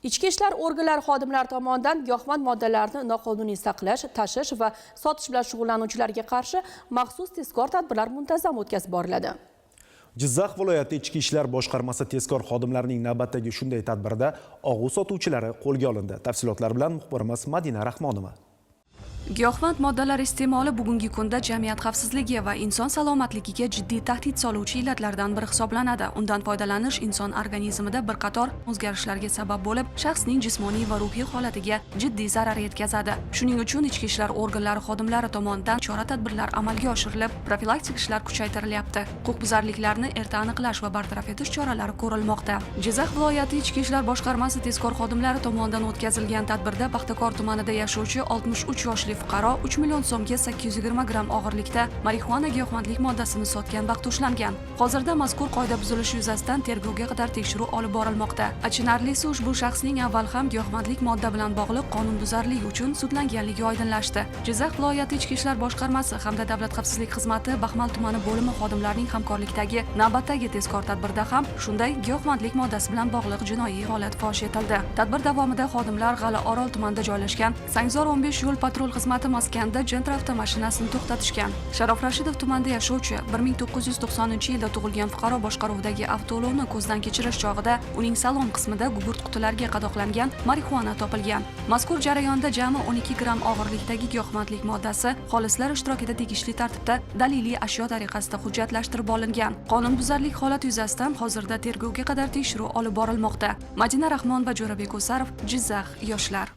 Ichki ishlar organlari xodimlari tomonidan giyohvand moddalarni noqonuniy saqlash, tashish va sotish bilan shug'ullanuvchilarga qarshi maxsus tezkor tadbirlar muntazam o'tkazib boriladi. Jizzax viloyati Ichki ishlar boshqarmasi tezkor xodimlarining navbatdagi shunday tadbirda og'u sotuvchilari qo'lga olindi. Tafsilotlar bilan muxbirimiz Madina Rahmonova. Giyohvand moddalar iste'moli bugungi kunda jamiyat xavfsizligi va inson salomatligiga jiddiy tahdid soluvchi illatlardan biri hisoblanadi. Undan foydalanish inson organizmida bir qator o'zgarishlarga sabab bo'lib, shaxsning jismoniy va ruhiy holatiga jiddiy zarar yetkazadi. Shuning uchun ichki ishlar organlari xodimlari tomonidan chora-tadbirlar amalga oshirilib, profilaktik ishlar kuchaytirilyapti. Huquqbuzarliklarni erta aniqlash va bartaraf etish choralari ko'rilmoqda. Jizzax viloyati Ichki ishlar boshqarmasi tezkor xodimlari tomonidan o'tkazilgan tadbirda Paxtakor tumanida yashovchi 63 yoshli fuqaro 3 million so'mga 820 gramm og'irlikda marixuana giyohvandlik moddasini sotgan vaqt ushlangan. Hozirda mazkur qoida buzilishi yuzasidan tergovga qadar tekshiruv olib borilmoqda. Achinarlisi, ushbu shaxsning avval ham giyohvandlik modda bilan bog'liq qonunbuzarlik uchun sudlanganligi oydinlashdi. Jizzax viloyati Ichki ishlar boshqarmasi hamda Davlat xavfsizlik xizmati Baxmal tumani bo'limi xodimlarining hamkorlikdagi navbatdagi tezkor tadbirda ham shunday giyohvandlik moddasi bilan bog'liq jinoiy holat fosh etildi. Tadbir davomida xodimlar G'ala-Orol tumanida joylashgan Sangzor 15 yo'l patrul xizmati maskanida Gentra avtomashinasini to'xtatishgan. Sharof Rashidov tumanida yashovchi 1990-yilda tug'ilgan fuqaro boshqaruvidagi avtoulovni ko'zdan kechirish chog'ida uning salon qismida gugurt qutilarga qadoqlangan marixuana topilgan. Mazkur jarayonda jami 12 gramm og'irlikdagi giyohvandlik moddasi xolislar ishtirokida tegishli tartibda daliliy ashyo tariqasida hujjatlashtirib olingan. Qonunbuzarlik holati yuzasidan hozirda tergovga qadar tekshiruv olib borilmoqda. Madina Rahmon va Jo'rabek O'sarov, Jizzax yoshlar.